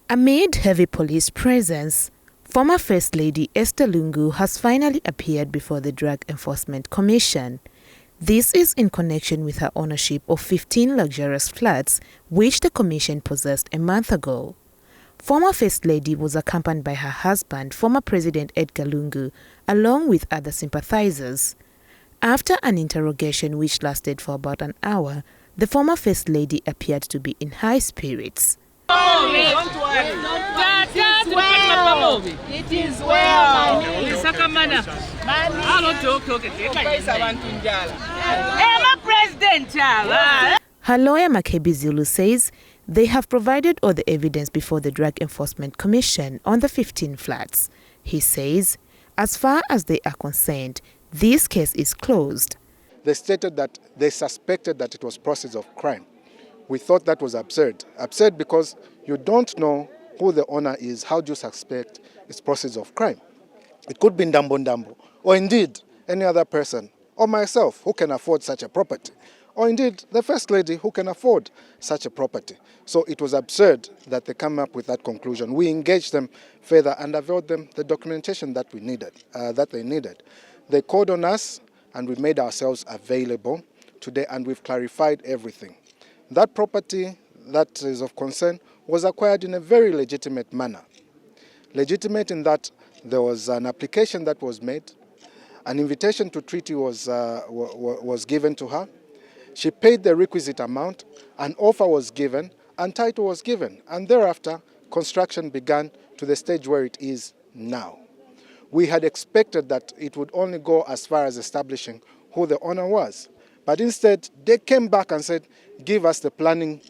Amid heavy police presence, former First Lady Esther Lungu has finally appeared before the Drug Enforcement Commission. This is in connection with her ownership of 15 luxurious flats which the Commission possessed a month ago. Former First Lady was accompanied by her husband, former President Edgar Lungu, along with other sympathizers. After an interrogation which lasted for about an hour, the former First Lady appeared to be in high spirits. Don't worry. It is well. Her lawyer Makebi Zulu says they have provided all the evidence before the Drug Enforcement Commission on the 15 flats. He says, as far as they are concerned, this case is closed. They stated that they suspected that it was process of crime. We thought that was absurd. Absurd because you don't know who the owner is. How do you suspect it's process of crime? It could be Ndambo, or indeed any other person, or myself who can afford such a property, or indeed the First Lady who can afford such a property. So it was absurd that they come up with that conclusion. We engaged them further and availed them the documentation that we needed, that they needed. They called on us and we made ourselves available today, and we've clarified everything. That property that is of concern was acquired in a very legitimate manner. Legitimate in that there was an application that was made, an invitation to treaty was given to her. She paid the requisite amount, an offer was given, and title was given. And thereafter, construction began to the stage where it is now. We had expected that it would only go as far as establishing who the owner was. But instead, they came back and said, give us the planning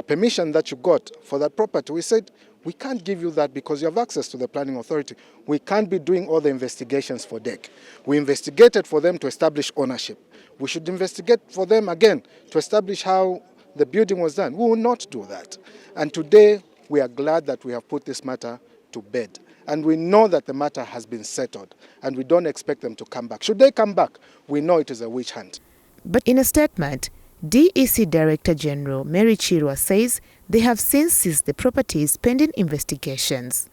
permission that you got for that property. We said, we can't give you that because you have access to the planning authority. We can't be doing all the investigations for DEC. We investigated for them to establish ownership. We should investigate for them again to establish how the building was done. We will not do that. And today, we are glad that we have put this matter to bed. And we know that the matter has been settled, and we don't expect them to come back. Should they come back, we know it is a witch hunt. But in a statement, DEC Director General Mary Chirwa says they have since seized the properties pending investigations.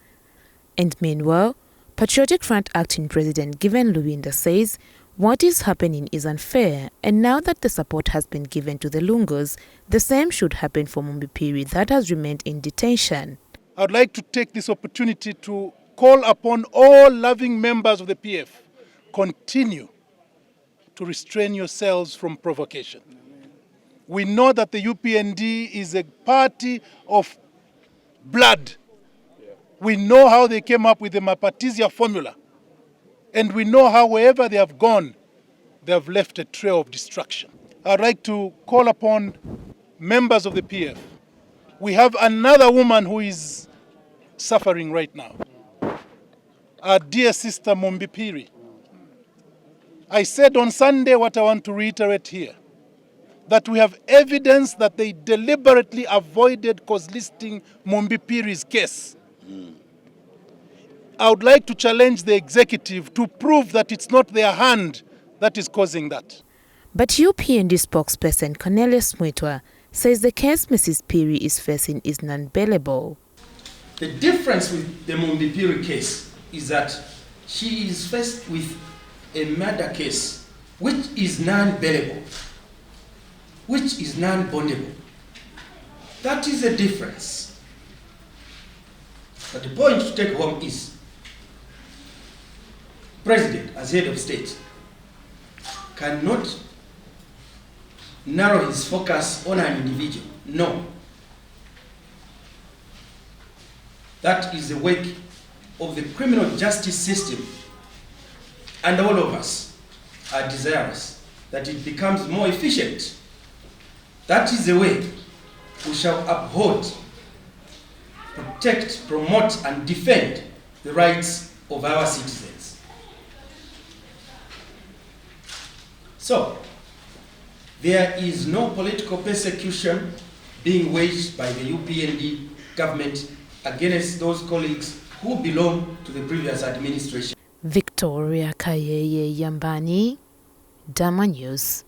And meanwhile, Patriotic Front Acting President Given Luwinda says what is happening is unfair, and now that the support has been given to the Lungu'S, the same should happen for Mumbipiri that has remained in detention. I would like to take this opportunity to call upon all loving members of the PF, continue to restrain yourselves from provocation. We know that the UPND is a party of blood. We know how they came up with the Mapatizia formula. And we know how wherever they have gone, they have left a trail of destruction. I'd like to call upon members of the PF. We have another woman who is suffering right now. Our dear sister Mumbipiri. I said on Sunday what I want to reiterate here, that we have evidence that they deliberately avoided cause-listing Mumbipiri's case. I would like to challenge the executive to prove that it's not their hand that is causing that. But UPND spokesperson Cornelius Mwitwa says the case Mrs. Piri is facing is non-bailable. The difference with the Mumbipiri case is that she is faced with a murder case which is non-bailable, which is non-bondable. That is a difference. But the point to take home is, President, as head of state, cannot narrow his focus on an individual. No. That is the work of the criminal justice system, and all of us are desirous that it becomes more efficient. That is the way we shall uphold, protect, promote, and defend the rights of our citizens. So, there is no political persecution being waged by the UPND government against those colleagues who belong to the previous administration. Victoria Kayeye Yambani, Dama News.